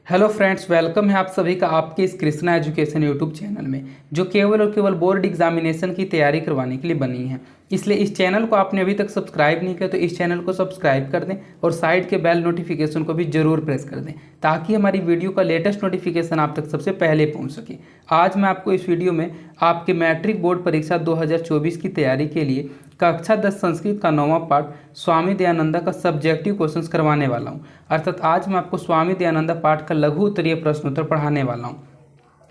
Hello friends, welcome है आप सभी का आपके इस कृष्णा एजुकेशन यूट्यूब चैनल में, जो केवल और केवल बोर्ड एग्जामिनेशन की तैयारी करवाने के लिए बनी है। इसलिए इस चैनल को आपने अभी तक सब्सक्राइब नहीं किया तो इस चैनल को सब्सक्राइब कर दें और साइड के बेल नोटिफिकेशन को भी जरूर प्रेस कर दें, ताकि हमारी वीडियो का लेटेस्ट नोटिफिकेशन आप तक सबसे पहले पहुँच सके। आज मैं आपको इस वीडियो में आपके मैट्रिक बोर्ड परीक्षा 2024 की तैयारी के लिए कक्षा 10 संस्कृत का 9वां पाठ स्वामी दयानंदा का सब्जेक्टिव क्वेश्चंस करवाने वाला हूं। अर्थात आज मैं आपको स्वामी दयानंदा पाठ का लघु उत्तरीय प्रश्न उत्तर पढ़ाने वाला हूं।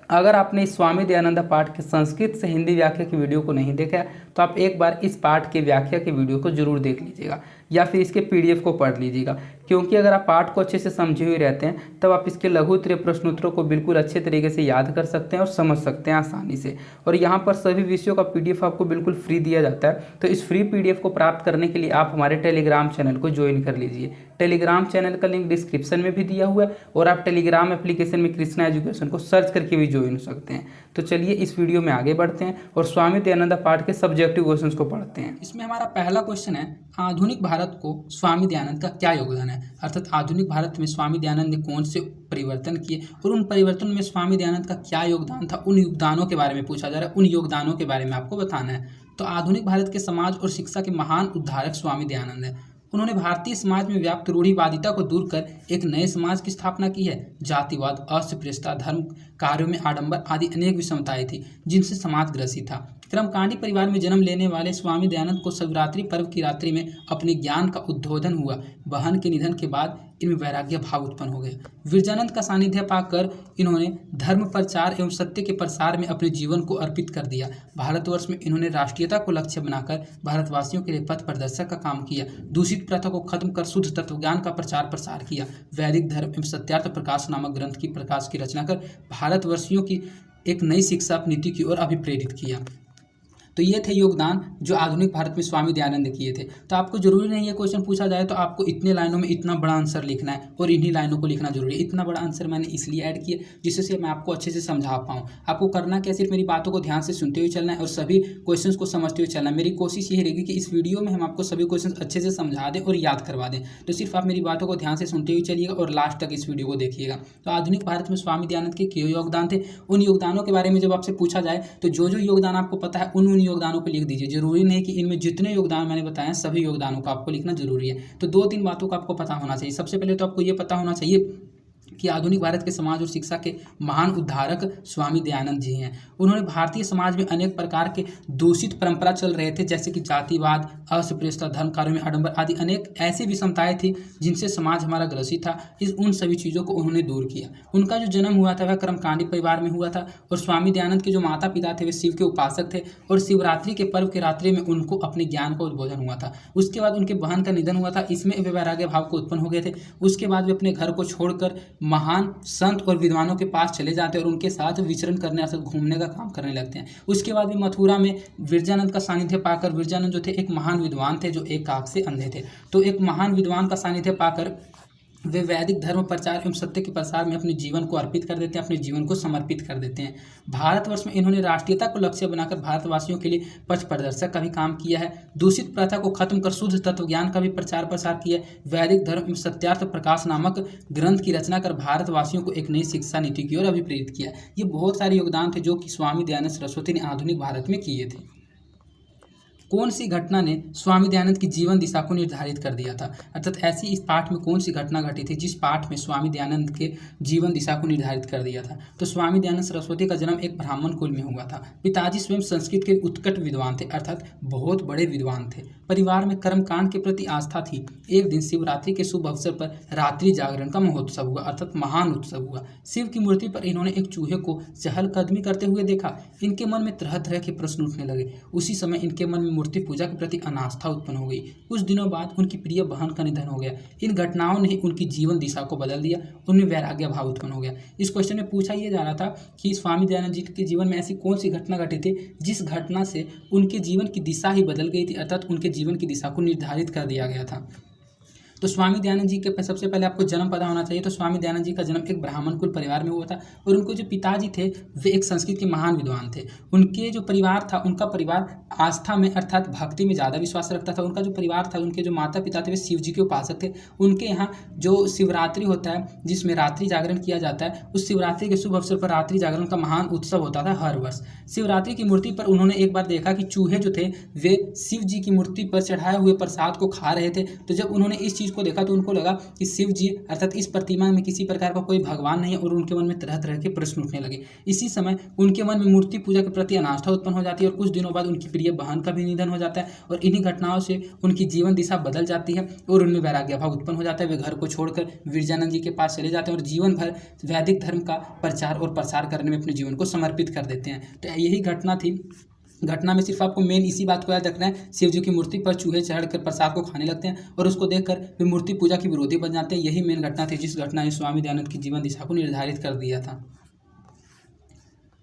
अगर आपने इस स्वामी दयानंदा पाठ के संस्कृत से हिंदी व्याख्या की वीडियो को नहीं देखा है तो आप एक बार इस पाठ के व्याख्या की वीडियो को जरूर देख लीजिएगा या फिर इसके पीडीएफ को पढ़ लीजिएगा, क्योंकि अगर आप पाठ को अच्छे से समझे हुए रहते हैं तब आप इसके लघु उत्तरीय प्रश्नोत्तरों को बिल्कुल अच्छे तरीके से याद कर सकते हैं और समझ सकते हैं आसानी से। और यहाँ पर सभी विषयों का पीडीएफ आपको बिल्कुल फ्री दिया जाता है, तो इस फ्री पीडीएफ को प्राप्त करने के लिए आप हमारे टेलीग्राम चैनल को ज्वाइन कर लीजिए। टेलीग्राम चैनल का लिंक डिस्क्रिप्शन में भी दिया हुआ है और आप टेलीग्राम एप्लीकेशन में कृष्णा एजुकेशन को सर्च करके भी ज्वाइन हो सकते हैं। तो चलिए इस वीडियो में आगे बढ़ते हैं और स्वामी दयानंदा पाठ के सब्जेक्टिव क्वेश्चंस को पढ़ते हैं। इसमें हमारा पहला क्वेश्चन है, आधुनिक भारत को स्वामी दयानंद का क्या योगदान है। अर्थात आधुनिक भारत में स्वामी दयानंद ने कौन से परिवर्तन किए और उन परिवर्तन में स्वामी दयानंद का क्या योगदान था, उन योगदानों के बारे में पूछा जा रहा है। उन योगदानों के बारे में आपको बताना है। तो आधुनिक भारत के समाज और शिक्षा के महान उद्धारक स्वामी दयानंद है। उन्होंने भारतीय समाज में व्याप्त रूढ़िवादिता को दूर कर एक नए समाज की स्थापना की है। जातिवाद, अस्पृश्यता, धर्म, कार्यों में आडंबर आदि अनेक विषमताएं थी जिनसे समाज ग्रसित था। क्रमकांडी परिवार में जन्म लेने वाले स्वामी दयानंद को शिवरात्रि पर्व की रात्रि में अपने ज्ञान का उद्बोधन हुआ। बहन के निधन के बाद इनमें वैराग्य भाव उत्पन्न हो गया। विरजानंद का सानिध्य पाकर इन्होंने धर्म प्रचार एवं सत्य के प्रसार में अपने जीवन को अर्पित कर दिया। भारतवर्ष में इन्होंने राष्ट्रीयता को लक्ष्य बनाकर भारतवासियों के लिए पथ प्रदर्शक का काम किया। दूषित प्रथा को खत्म कर शुद्ध तत्वज्ञान का प्रचार प्रसार किया। वैदिक धर्म एवं सत्यार्थ प्रकाश नामक ग्रंथ की प्रकाश की रचना कर भारतवर्षियों की एक नई शिक्षा नीति की ओर अभिप्रेरित किया। तो ये थे योगदान जो आधुनिक भारत में स्वामी दयानंद किए थे। तो आपको जरूरी नहीं है क्वेश्चन पूछा जाए तो आपको इतने लाइनों में इतना बड़ा आंसर लिखना है और इन्हीं लाइनों को लिखना जरूरी है। इतना बड़ा आंसर मैंने इसलिए ऐड किया जिससे मैं आपको अच्छे से समझा पाऊँ। आपको करना क्या, सिर्फ मेरी बातों को ध्यान से सुनते हुए चलना है और सभी क्वेश्चन को समझते हुए चलना है। मेरी कोशिश ये रहेगी कि इस वीडियो में हम आपको सभी क्वेश्चन अच्छे से समझा दें और याद करवा दें। तो सिर्फ आप मेरी बातों को ध्यान से सुनते हुए चलिएगा और लास्ट तक इस वीडियो को देखिएगा। तो आधुनिक भारत में स्वामी दयानंद के क्यों योगदान थे, उन योगदानों के बारे में जब आपसे पूछा जाए तो जो जो योगदान आपको पता है उन योगदानों को लिख दीजिए। जरूरी नहीं कि इनमें जितने योगदान मैंने बताया सभी योगदानों को आपको लिखना जरूरी है। तो दो तीन बातों का आपको पता होना चाहिए। सबसे पहले तो आपको ये पता होना चाहिए कि आधुनिक भारत के समाज और शिक्षा के महान उद्धारक स्वामी दयानंद जी हैं। उन्होंने भारतीय समाज में अनेक प्रकार के दूषित परंपरा चल रहे थे, जैसे कि जातिवाद, अस्पृश्यता, धर्म, कार्यों में आडंबर आदि अनेक ऐसी विषमताएं थी जिनसे समाज हमारा ग्रसित था। उन सभी चीज़ों को उन्होंने दूर किया। उनका जो जन्म हुआ था वह कर्मकांडी परिवार में हुआ था और स्वामी दयानंद के जो माता पिता थे वे शिव के उपासक थे और शिवरात्रि के पर्व के रात्रि में उनको अपने ज्ञान का उद्बोधन हुआ था। उसके बाद उनके बहन का निधन हुआ था, इसमें वे वैराग्य भाव को उत्पन्न हो गए थे। उसके बाद वे अपने घर को छोड़कर महान संत और विद्वानों के पास चले जाते हैं और उनके साथ विचरण करने अर्थात घूमने का काम करने लगते हैं। उसके बाद भी मथुरा में विरजानंद का सानिध्य पाकर, विरजानंद जो थे एक महान विद्वान थे जो एक आंख से अंधे थे, तो एक महान विद्वान का सानिध्य पाकर वे वैदिक धर्म प्रचार एवं सत्य के प्रसार में अपने जीवन को अर्पित कर देते हैं, अपने जीवन को समर्पित कर देते हैं। भारतवर्ष में इन्होंने राष्ट्रीयता को लक्ष्य बनाकर भारतवासियों के लिए पथ प्रदर्शक का भी काम किया है। दूषित प्रथा को खत्म कर शुद्ध तत्वज्ञान का भी प्रचार प्रसार किया है। वैदिक धर्म एवं सत्यार्थ प्रकाश नामक ग्रंथ की रचना कर भारतवासियों को एक नई शिक्षा नीति की ओर अभिप्रेरित किया। ये बहुत सारे योगदान थे जो कि स्वामी दयानंद सरस्वती ने आधुनिक भारत में किए थे। कौन सी घटना ने स्वामी दयानंद की जीवन दिशा को निर्धारित कर दिया था। अर्थात ऐसी इस पाठ में कौन सी घटना घटी थी जिस पाठ में स्वामी दयानंद के जीवन दिशा को निर्धारित कर दिया था। तो स्वामी दयानंद सरस्वती का जन्म एक ब्राह्मण कुल में हुआ था। पिताजी स्वयं संस्कृत के उत्कट विद्वान थे, अर्थात बहुत बड़े विद्वान थे। परिवार में कर्मकांड के प्रति आस्था थी। एक दिन शिवरात्रि के शुभ अवसर पर रात्रि जागरण का महोत्सव हुआ, अर्थात महान उत्सव हुआ। शिव की मूर्ति पर इन्होंने एक चूहे को चहलकदमी करते हुए देखा। इनके मन में तरह तरह के प्रश्न उठने लगे। उसी समय इनके मन में मूर्ति पूजा के प्रति अनास्था उत्पन्न हो गई। कुछ दिनों बाद उनकी प्रिय बहन का निधन हो गया। इन घटनाओं ने उनकी जीवन दिशा को बदल दिया। उनमें वैराग्य भाव उत्पन्न हो गया। इस क्वेश्चन में पूछा यह जा रहा था कि स्वामी दयानंद जी के जीवन में ऐसी कौन सी घटना घटी थी जिस घटना से उनके जीवन की दिशा ही बदल गई थी, अर्थात उनके जीवन की दिशा को निर्धारित कर दिया गया था। तो स्वामी दयानंद जी के सबसे पहले आपको जन्म पता होना चाहिए। तो स्वामी दयानंद जी का जन्म एक ब्राह्मण कुल परिवार में हुआ था और उनको जो पिताजी थे वे एक संस्कृत के महान विद्वान थे। उनके जो परिवार था, उनका परिवार आस्था में अर्थात भक्ति में ज़्यादा विश्वास रखता था। उनका जो परिवार था, उनके जो माता पिता थे वे शिव जी के उपासक थे। उनके यहाँ जो शिवरात्रि होता है जिसमें रात्रि जागरण किया जाता है, उस शिवरात्रि के शुभ अवसर पर रात्रि जागरण का महान उत्सव होता था हर वर्ष। शिवरात्रि की मूर्ति पर उन्होंने एक बार देखा कि चूहे जो थे वे शिव जी की मूर्ति पर चढ़ाए हुए प्रसाद को खा रहे थे। तो जब उन्होंने इस चीज़ को देखा तो उनको लगा कि शिव जी अर्थात इस प्रतिमा में किसी प्रकार का कोई भगवान नहीं है और उनके मन में तरह तरह के प्रश्न उठने लगे। इसी समय उनके मन में मूर्ति पूजा के प्रति अनास्था उत्पन्न हो जाती है और कुछ दिनों बाद उनकी प्रिय बहन का भी निधन हो जाता है और इन्हीं घटनाओं से उनकी जीवन दिशा बदल जाती है और उनमें वैराग्य भाव उत्पन्न हो जाता है। वे घर को छोड़कर विरजानंद जी के पास चले जाते हैं और जीवन भर वैदिक धर्म का प्रचार और प्रसार करने में अपने जीवन को समर्पित कर देते हैं। तो यही घटना थी। घटना में सिर्फ आपको मेन इसी बात को याद रखना है, शिव जी की मूर्ति पर चूहे चढ़कर प्रसाद को खाने लगते हैं और उसको देखकर वे मूर्ति पूजा की विरोधी बन जाते हैं। यही मेन घटना थी जिस घटना ने स्वामी दयानंद की जीवन दिशा को निर्धारित कर दिया था।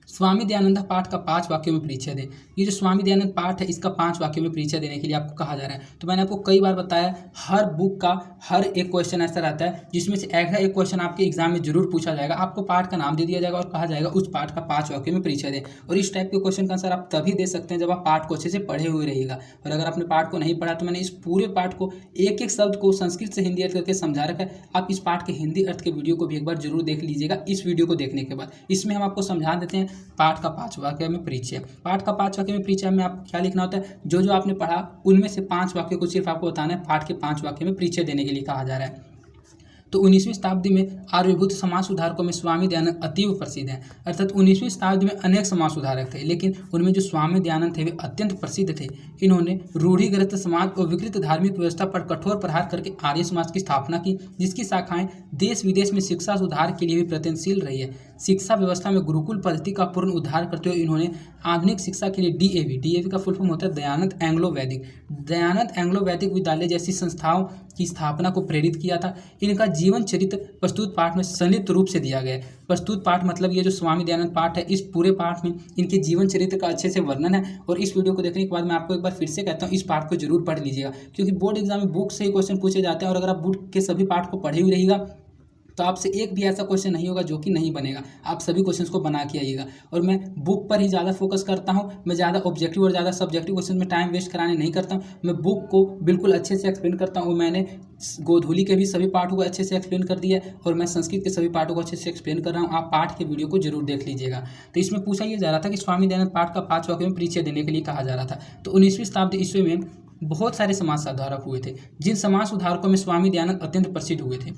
स्वामी दयानंद पाठ का 5 वाक्यों में परिचय दें। ये जो स्वामी दयानंद पाठ है इसका 5 वाक्यों में परिचय देने के लिए आपको कहा जा रहा है। तो मैंने आपको कई बार बताया हर बुक का हर एक क्वेश्चन ऐसा रहता है जिसमें से एक क्वेश्चन आपके एग्जाम में जरूर पूछा जाएगा। आपको पाठ का नाम दे दिया जाएगा और कहा जाएगा उस पाठ का 5 वाक्यों में परिचय दें। और इस टाइप के क्वेश्चन का आंसर आप तभी दे सकते हैं जब आप पाठ को अच्छे से पढ़े हुए रहिएगा। और अगर आपने पाठ को नहीं पढ़ा तो मैंने इस पूरे पाठ को एक एक शब्द को संस्कृत से हिंदी अर्थ करके समझा रखा है। आप इस पाठ के हिंदी अर्थ के वीडियो को भी एक बार जरूर देख लीजिएगा इस वीडियो को देखने के बाद। इसमें हम आपको समझा देते हैं पाठ का 5 वाक्य में परिचय। पाठ का 5 वाक्य में परिचय में आपको क्या लिखना होता है, जो जो आपने पढ़ा उनमें से 5 वाक्य को सिर्फ आपको बताना है। पाठ के 5 वाक्य में परिचय देने के लिए कहा जा रहा है। तो 19वीं शताब्दी में आर्यभूत समाज सुधारकों में स्वामी दयानंद अतीव प्रसिद्ध हैं। अर्थात 19वीं शताब्दी में अनेक समाज सुधारक थे, लेकिन उनमें जो स्वामी दयानंद थे वे अत्यंत प्रसिद्ध थे। इन्होंने रूढ़िग्रस्त समाज और विकृत धार्मिक व्यवस्था पर कठोर प्रहार करके आर्य समाज की स्थापना की, जिसकी शाखाएं देश विदेश में शिक्षा सुधार के लिए भी प्रयत्नशील रही है। शिक्षा व्यवस्था में गुरुकुल पद्धति का पूर्ण उद्धार करते हुए इन्होंने आधुनिक शिक्षा के लिए डीएवी का फुल फॉर्म होता है दयानंद एंग्लो वैदिक विद्यालय जैसी संस्थाओं की स्थापना को प्रेरित किया था। इनका जीवन चरित्र प्रस्तुत पाठ में संक्षिप्त रूप से दिया गया है। प्रस्तुत पाठ मतलब ये जो स्वामी दयानंद पाठ है, इस पूरे पाठ में इनके जीवन चरित्र का अच्छे से वर्णन है। और इस वीडियो को देखने के बाद मैं आपको एक बार फिर से कहता हूँ इस पाठ को जरूर पढ़ लीजिएगा, क्योंकि बोर्ड एग्जाम में बुक से ही क्वेश्चन पूछे जाते हैं और अगर आप बुक के सभी पाठ को पढ़े हुए रहिएगा तो आपसे एक भी ऐसा क्वेश्चन नहीं होगा जो कि नहीं बनेगा। आप सभी क्वेश्चंस को बना के आइएगा। और मैं बुक पर ही ज़्यादा फोकस करता हूँ, मैं ज़्यादा ऑब्जेक्टिव और ज़्यादा सब्जेक्टिव क्वेश्चन में टाइम वेस्ट कराने नहीं करता हूँ। मैं बुक को बिल्कुल अच्छे से एक्सप्लेन करता हूँ। मैंने गोधूली के भी सभी पाठों को अच्छे से एक्सप्लेन कर दिया है और मैं संस्कृत के सभी पाठों को अच्छे से एक्सप्लेन कर रहा हूँ। आप पाठ के वीडियो को जरूर देख लीजिएगा। तो इसमें पूछा यह जा रहा था कि स्वामी दयानंद पाठ का 5 वाक्यों में परिचय देने के लिए कहा जा रहा था। तो 19वीं शताब्दी ईस्वी में बहुत सारे समाज सुधारक हुए थे, जिन समाज सुधारकों में स्वामी दयानंद अत्यंत प्रसिद्ध हुए थे।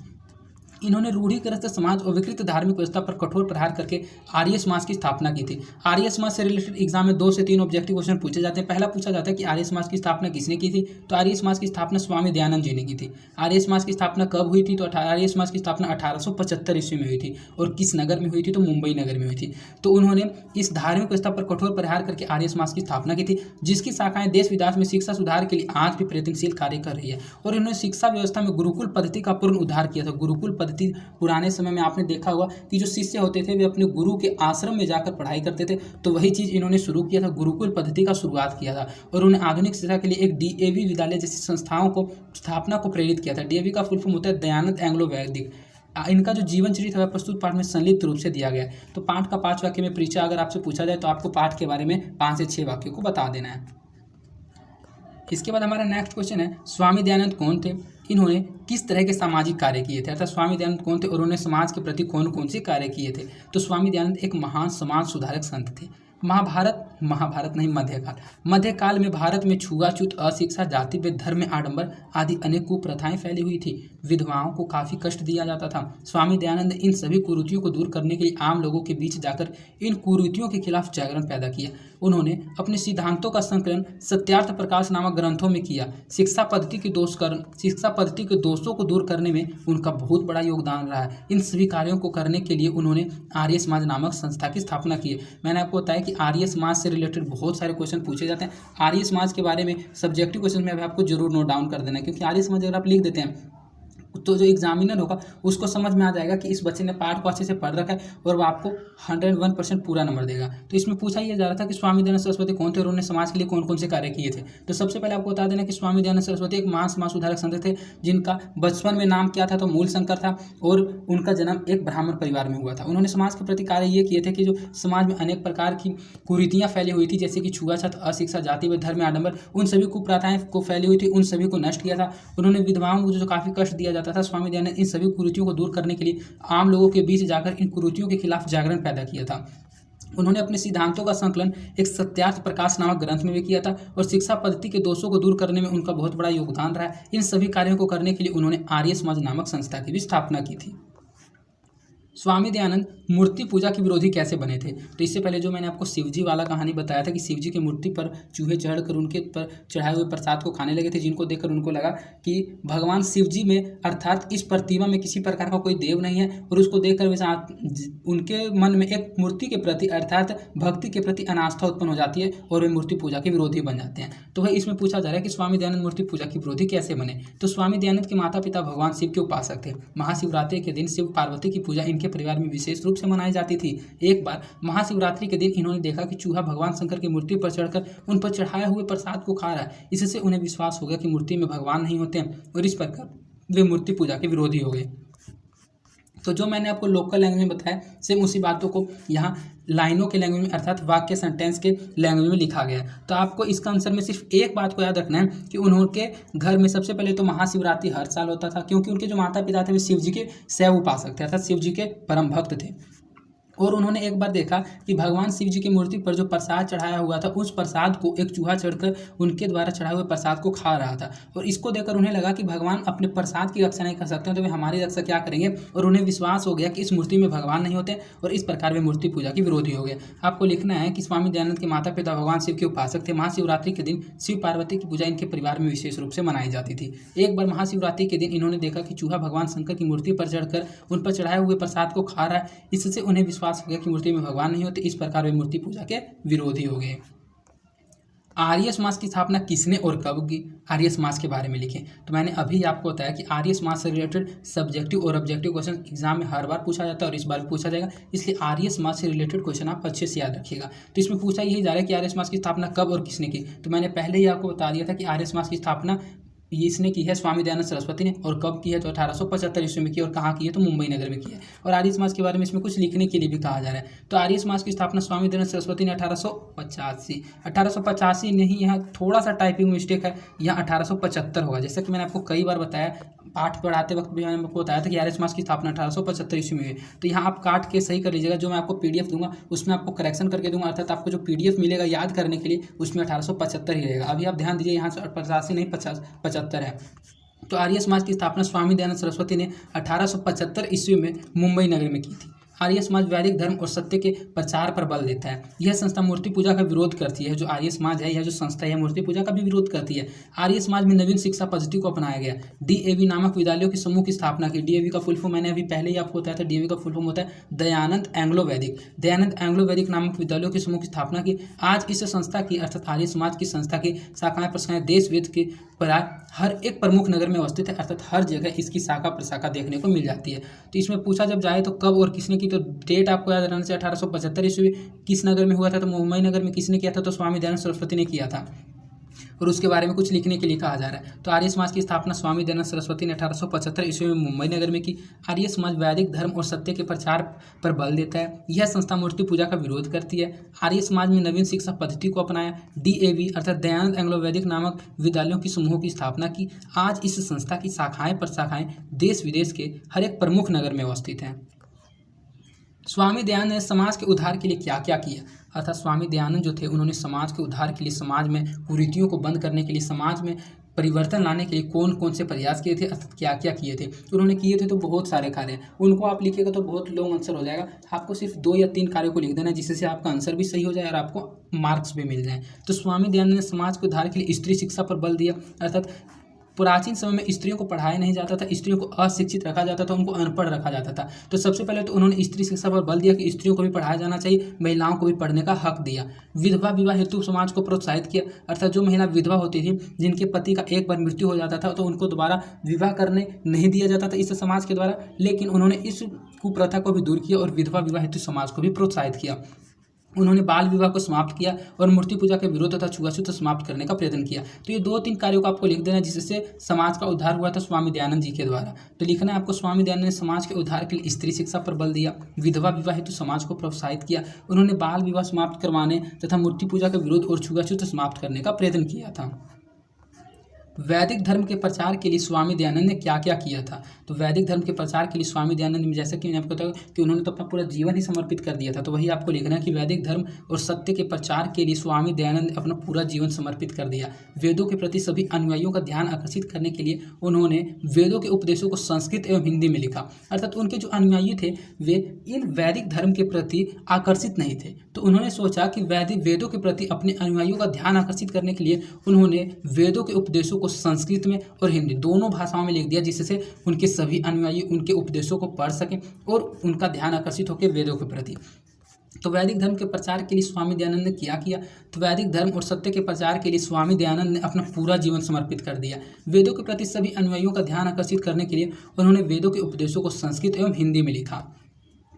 इन्होंने रूढ़िग्रस्त समाज और विकृत धार्मिक व्यवस्था पर कठोर प्रहार करके आर्य समाज की स्थापना की थी। आर्य समाज से रिलेटेड एग्जाम में 2 से 3 ऑब्जेक्टिव क्वेश्चन पूछे जाते हैं। पहला पूछा जाता है कि आर्य समाज की स्थापना किसने की थी, तो आर्य समाज की स्थापना स्वामी दयानंद जी ने की थी। आर्य समाज की स्थापना कब हुई थी, तो आर्य समाज की स्थापना 1875 ईस्वी में हुई थी। और किस नगर में हुई थी, तो मुंबई नगर में हुई थी। तो उन्होंने इस धार्मिक व्यवस्था पर कठोर प्रहार करके आर्य समाज की स्थापना की थी, जिसकी शाखाएं देश विदेश में शिक्षा सुधार के लिए आज भी प्रयत्नशील कार्य कर रही है। और इन्होंने शिक्षा व्यवस्था में गुरुकुल पद्धति का पूर्ण उद्धार किया था। गुरुकुल पद्धति पुराने समय में आपने देखा होगा कि जो शिष्य होते थे वे अपने गुरु के आश्रम में जाकर पढ़ाई करते थे, तो वही चीज़ इन्होंने शुरू किया था, गुरुकुल पद्धति का शुरुआत किया था। और उन्होंने आधुनिक शिक्षा के लिए एक डीएवी विद्यालय जैसी संस्थाओं को स्थापना को प्रेरित किया था। डीएवी का फुल फॉर्म होता है दयानंद एंग्लो वैदिक। इनका जो जीवन चरित्र है प्रस्तुत पाठ में संक्षिप्त रूप से दिया गया है। तो पाठ का 5 वाक्य में परिचय अगर आपसे पूछा जाए तो आपको पाठ के बारे में 5 से 6 वाक्यों को बता देना है। इसके बाद हमारा नेक्स्ट क्वेश्चन है, स्वामी दयानंद कौन थे, इन्होंने किस तरह के सामाजिक कार्य किए थे। अर्थात स्वामी दयानंद कौन थे और उन्होंने समाज के प्रति कौन कौन से कार्य किए थे। तो स्वामी दयानंद एक महान समाज सुधारक संत थे। मध्यकाल में भारत में छुआछूत, अशिक्षा, जातिभेद, धर्म में आडंबर आदि अनेक कुप्रथाएं फैली हुई थी। विधवाओं को काफ़ी कष्ट दिया जाता था। स्वामी दयानंद इन सभी कुरीतियों को दूर करने के लिए आम लोगों के बीच जाकर इन कुरीतियों के खिलाफ जागरण पैदा किया। उन्होंने अपने सिद्धांतों का संकलन सत्यार्थ प्रकाश नामक ग्रंथों में किया। शिक्षा पद्धति के दोषों को दूर करने में उनका बहुत बड़ा योगदान रहा है। इन सभी कार्यों को करने के लिए उन्होंने आर्य समाज नामक संस्था की स्थापना की। मैंने आपको बताया कि आर्य समाज से रिलेटेड बहुत सारे क्वेश्चन पूछे जाते हैं। आर्य समाज के बारे में सब्जेक्टिव क्वेश्चन में आपको जरूर नोट डाउन कर देना है, क्योंकि आर्य समाज अगर आप लिख देते हैं तो जो एग्जामिनर होगा उसको समझ में आ जाएगा कि इस बच्चे ने पाठ को अच्छे से पढ़ रखा है और वो आपको 101% पूरा नंबर देगा। तो इसमें पूछा यह जा रहा था कि स्वामी दयानंद सरस्वती कौन थे और उन्होंने समाज के लिए कौन कौन से कार्य किए थे। तो सबसे पहले आपको बता देना कि स्वामी दयानंद सरस्वती एक महान समाज सुधारक संत थे, जिनका बचपन में नाम क्या था, तो मूल शंकर था, और उनका जन्म एक ब्राह्मण परिवार में हुआ था। उन्होंने समाज के प्रति कार्य ये किए थे कि जो समाज में अनेक प्रकार की कुरीतियाँ फैली हुई थी, जैसे कि छुआछूत, अशिक्षा, जाति व धर्म में आडंबर, उन सभी कुप्रथाएं को फैली हुई थी, उन सभी को नष्ट किया था। उन्होंने विधवाओं को जो काफ़ी कष्ट दिया जाता था, स्वामी दयानंद इन सभी कुरीतियों को दूर करने के लिए आम लोगों के बीच जाकर इन कुरीतियों के खिलाफ जागरण पैदा किया था। उन्होंने अपने सिद्धांतों का संकलन एक सत्यार्थ प्रकाश नामक ग्रंथ में भी किया था और शिक्षा पद्धति के दोषों को दूर करने में उनका बहुत बड़ा योगदान रहा है। इन सभी कार्यों को करने के लिए उन्होंने आर्य समाज नामक संस्था की भी स्थापना की थी। स्वामी दयानंद मूर्ति पूजा के विरोधी कैसे बने थे? तो इससे पहले जो मैंने आपको शिवजी वाला कहानी बताया था कि शिवजी की मूर्ति पर चूहे चढ़कर उनके पर चढ़ाए हुए प्रसाद को खाने लगे थे, जिनको देखकर उनको लगा कि भगवान शिवजी में अर्थात इस प्रतिमा में किसी प्रकार का कोई देव नहीं है, और उसको देखकर वैसा उनके मन में एक मूर्ति के प्रति अर्थात भक्ति के प्रति अनास्था उत्पन्न हो जाती है और वे मूर्ति पूजा के विरोधी बन जाते हैं। तो वह इसमें पूछा जा रहा है कि स्वामी दयानंद मूर्ति पूजा के विरोधी कैसे बने? तो स्वामी दयानंद के माता पिता भगवान शिव के उपासक थे। महाशिवरात्रि के दिन शिव पार्वती की पूजा इनके परिवार में विशेष रूप से मनाई जाती थी। एक बार महाशिवरात्रि के दिन इन्होंने देखा कि चूहा भगवान शंकर की मूर्ति पर चढ़कर उन पर चढ़ाए हुए प्रसाद को खा रहा है। इससे उन्हें विश्वास हो गया कि मूर्ति में भगवान नहीं होते हैं और इस प्रकार वे मूर्ति पूजा के विरोधी हो गए। तो जो मैंने आपको लोकल लैंग्वेज में बताया, सेम उसी बातों को यहाँ लाइनों के लैंग्वेज में अर्थात वाक्य सेंटेंस के लैंग्वेज में लिखा गया है। तो आपको इसका आंसर में सिर्फ एक बात को याद रखना है कि उन्होंने घर में सबसे पहले तो महाशिवरात्रि हर साल होता था, क्योंकि उनके जो माता पिता थे वे शिव जी के शैव उपासक थे अर्थात शिव जी के परम भक्त थे। और उन्होंने एक बार देखा कि भगवान शिव जी की मूर्ति पर जो प्रसाद चढ़ाया हुआ था, उस प्रसाद को एक चूहा चढ़कर उनके द्वारा चढ़ाए हुए प्रसाद को खा रहा था, और इसको देखकर उन्हें लगा कि भगवान अपने प्रसाद की रक्षा नहीं कर सकते, तो वे हमारी रक्षा क्या करेंगे, और उन्हें विश्वास हो गया कि इस मूर्ति में भगवान नहीं होते, और इस प्रकार वे मूर्ति पूजा के विरोधी हो गए। आपको लिखना है कि स्वामी दयानंद के माता पिता भगवान शिव के उपासक थे। महाशिवरात्रि के दिन शिव पार्वती की पूजा इनके परिवार में विशेष रूप से मनाई जाती थी। एक बार महाशिवरात्रि के दिन इन्होंने देखा कि चूहा भगवान शंकर की मूर्ति पर चढ़कर उन पर चढ़ाए हुए प्रसाद को खा रहा है। इससे उन्हें विश्वास हो गया कि मूर्ति में भगवान नहीं होते, इस प्रकार वे मूर्ति पूजा के विरोधी हो गए। आर्य समाज की स्थापना किसने और कब की? आर्य समाज के बारे में लिखें। तो मैंने अभी आपको बताया कि आर्य समाज से रिलेटेड सब्जेक्टिव और ऑब्जेक्टिव क्वेश्चन एग्जाम में हर बार पूछा जाता है और इस बार भी पूछा जाएगा, इसलिए आर्य समाज से रिलेटेड क्वेश्चन आप अच्छे से याद रखिएगा। तो इसमें पूछा यही जा रहा है कि आर्य समाज की स्थापना कब और किसने की। तो मैंने पहले ही आपको बता दिया था कि आर्य समाज की स्थापना इसने की है स्वामी दयानंद सरस्वती ने, और कब की है तो 1875 ईस्वी में की, और कहाँ की है तो मुंबई नगर में की है। और आर्य समाज के बारे में इसमें कुछ लिखने के लिए भी कहा जा रहा है। तो आर्य समाज की स्थापना स्वामी दयानंद सरस्वती ने 1885 नहीं, यहाँ थोड़ा सा टाइपिंग मिस्टेक है, यहाँ 1875 होगा। जैसा कि मैंने आपको कई बार बताया, पाठ पढ़ाते वक्त भी मैंने आपको बताया था कि आर्य समाज की स्थापना 1875 ईस्वी में हुई। तो यहाँ आप काट के सही कर लीजिएगा। जो मैं आपको PDF दूंगा उसमें आपको करेक्शन करके दूंगा, अर्थात आपको जो PDF मिलेगा याद करने के लिए उसमें 1875 ही रहेगा। अभी आप ध्यान दीजिए, यहाँ से 85 नहीं 75 है। तो आर्य समाज की स्थापना स्वामी दयानंद सरस्वती ने 1875 ईस्वी में मुंबई नगर में की थी। आर्य समाज वैदिक धर्म और सत्य के प्रचार पर बल देता है। यह संस्था मूर्ति पूजा का विरोध करती है। जो आर्य समाज है, यह जो संस्था है मूर्ति पूजा का भी विरोध करती है। आर्य समाज में नवीन शिक्षा पद्धति को अपनाया गया। DAV नामक विद्यालयों के समूह की स्थापना की। DAV का फुल फॉर्म मैंने अभी पहले ही आपको बताया था। DAV का फुल फॉर्म होता है दयानंद एंग्लो वैदिक। दयानंद एंग्लो वैदिक नामक विद्यालयों के समूह की स्थापना की। आज इस संस्था की अर्थात आर्य समाज की संस्था की शाखाएं प्रशाखाएं देश विदेश के प्राय हर एक प्रमुख नगर में अवस्थित है, अर्थात हर जगह इसकी शाखा प्रशाखा देखने को मिल जाती है। तो इसमें पूछा जब जाए तो कब और किसने की, तो डेट आपको याद रहने से 1875 ईस्वी किस नगर में हुआ था, तो मुंबई नगर में। किसने किया था, तो स्वामी दयानंद सरस्वती ने किया था, और उसके बारे में कुछ लिखने के लिए कहा जा रहा है। तो आर्य समाज की स्थापना स्वामी दयानंद सरस्वती ने 1875 ईस्वी में मुंबई नगर में की। आर्य समाज वैदिक धर्म और सत्य के प्रचार पर बल देता है। यह संस्था मूर्ति पूजा का विरोध करती है। आर्य समाज में नवीन शिक्षा पद्धति को अपनाया। DAV अर्थात दयानंद एंग्लो वैदिक नामक विद्यालयों की समूहों की स्थापना की। आज इस संस्था की शाखाएं प्रशाखाएं देश विदेश के हर एक प्रमुख नगर में अवस्थित हैं। स्वामी दयानंद ने समाज के उद्धार के लिए क्या क्या किया? अर्थात स्वामी दयानंद जो थे उन्होंने समाज के उद्धार के लिए, समाज में कुरीतियों को बंद करने के लिए, समाज में परिवर्तन लाने के लिए कौन कौन से प्रयास किए थे, अर्थात क्या क्या किए थे। उन्होंने किए थे तो बहुत सारे कार्य, उनको आप लिखिएगा तो बहुत लॉन्ग आंसर हो जाएगा। आपको सिर्फ 2 या 3 कार्यों को लिख देना है, जिससे आपका आंसर भी सही हो जाए और आपको मार्क्स भी मिल जाए। तो स्वामी दयानंद ने समाज के उद्धार के लिए स्त्री शिक्षा पर बल दिया, अर्थात प्राचीन समय में स्त्रियों को पढ़ाया नहीं जाता था, स्त्रियों को अशिक्षित रखा जाता था, उनको अनपढ़ रखा जाता था। तो सबसे पहले तो उन्होंने स्त्री शिक्षा पर बल दिया कि स्त्रियों को भी पढ़ाया जाना चाहिए, महिलाओं को भी पढ़ने का हक दिया। विधवा विवाह हेतु समाज को प्रोत्साहित किया, अर्थात जो महिला विधवा होती थी, जिनके पति का एक बार मृत्यु हो जाता था, तो उनको दोबारा विवाह करने नहीं दिया जाता था इस समाज के द्वारा, लेकिन उन्होंने इस कुप्रथा को भी दूर किया और विधवा विवाह हेतु समाज को भी प्रोत्साहित किया। उन्होंने बाल विवाह को समाप्त किया और मूर्ति पूजा के विरोध तथा छुआछूत समाप्त करने का प्रयत्न किया। तो ये 2-3 कार्यों को आपको लिख देना है जिससे समाज का उद्धार हुआ था स्वामी दयानंद जी के द्वारा। तो लिखना है आपको, स्वामी दयानंद ने समाज के उद्धार के लिए स्त्री शिक्षा पर बल दिया, विधवा विवाह हेतु समाज को प्रोत्साहित किया, उन्होंने बाल विवाह समाप्त करवाने तथा मूर्ति पूजा के विरोध और छुआछूत समाप्त करने का प्रयत्न किया था। वैदिक धर्म के प्रचार के लिए स्वामी दयानंद ने क्या क्या किया था? तो वैदिक धर्म के प्रचार के लिए स्वामी दयानंद में, जैसा कि मैंने आपको बताया कि उन्होंने तो अपना पूरा जीवन ही समर्पित कर दिया था, तो वही आपको लिखना है कि वैदिक धर्म और सत्य के प्रचार के लिए स्वामी दयानंद ने अपना पूरा जीवन समर्पित कर दिया। वेदों के प्रति सभी अनुयायियों का ध्यान आकर्षित करने के लिए उन्होंने वेदों के उपदेशों को संस्कृत एवं हिंदी में लिखा, अर्थात उनके जो अनुयायी थे वे इन वैदिक धर्म के प्रति आकर्षित नहीं थे, तो उन्होंने सोचा कि वेदों के प्रति अपने अनुयायियों का ध्यान आकर्षित करने के लिए उन्होंने वेदों के उपदेशों को संस्कृत में और हिंदी दोनों भाषाओं में लिख दिया, जिससे उनके सभी अनुयायी उनके उपदेशों को पढ़ सकें और उनका ध्यान आकर्षित होकर वेदों के प्रति। तो वैदिक धर्म के प्रचार के लिए स्वामी दयानंद ने क्या किया? तो वैदिक धर्म और सत्य के प्रचार के लिए स्वामी दयानंद ने अपना पूरा जीवन समर्पित कर दिया। वेदों के प्रति सभी अनुयायियों का ध्यान आकर्षित करने के लिए उन्होंने वेदों के उपदेशों को संस्कृत एवं हिंदी में लिखा।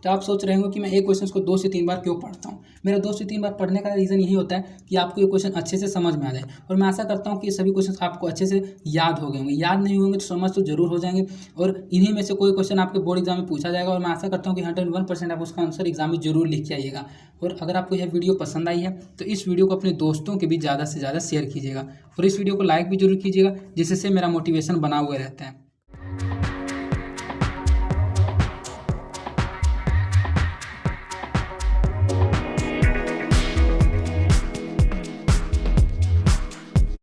तो आप सोच रहे होंगे कि मैं एक क्वेश्चन को 2 से 3 बार क्यों पढ़ता हूँ? मेरा 2 से 3 बार पढ़ने का रीज़न यही होता है कि आपको ये क्वेश्चन अच्छे से समझ में आ जाए, और मैं आशा करता हूँ कि ये सभी क्वेश्चन आपको अच्छे से याद हो गए होंगे। याद नहीं होंगे तो समझ तो जरूर हो जाएंगे, और इन्हीं में से कोई क्वेश्चन आपके बोर्ड एग्जाम में पूछा जाएगा, और मैं आशा करता हूँ कि 101% आप उसका आंसर एग्जाम में जरूर लिख के आइएगा। और अगर आपको यह वीडियो पसंद आई है तो इस वीडियो को अपने दोस्तों के भी ज़्यादा से ज़्यादा शेयर कीजिएगा, और इस वीडियो को लाइक भी जरूर कीजिएगा, जिससे मेरा मोटिवेशन बना हुआ रहता है।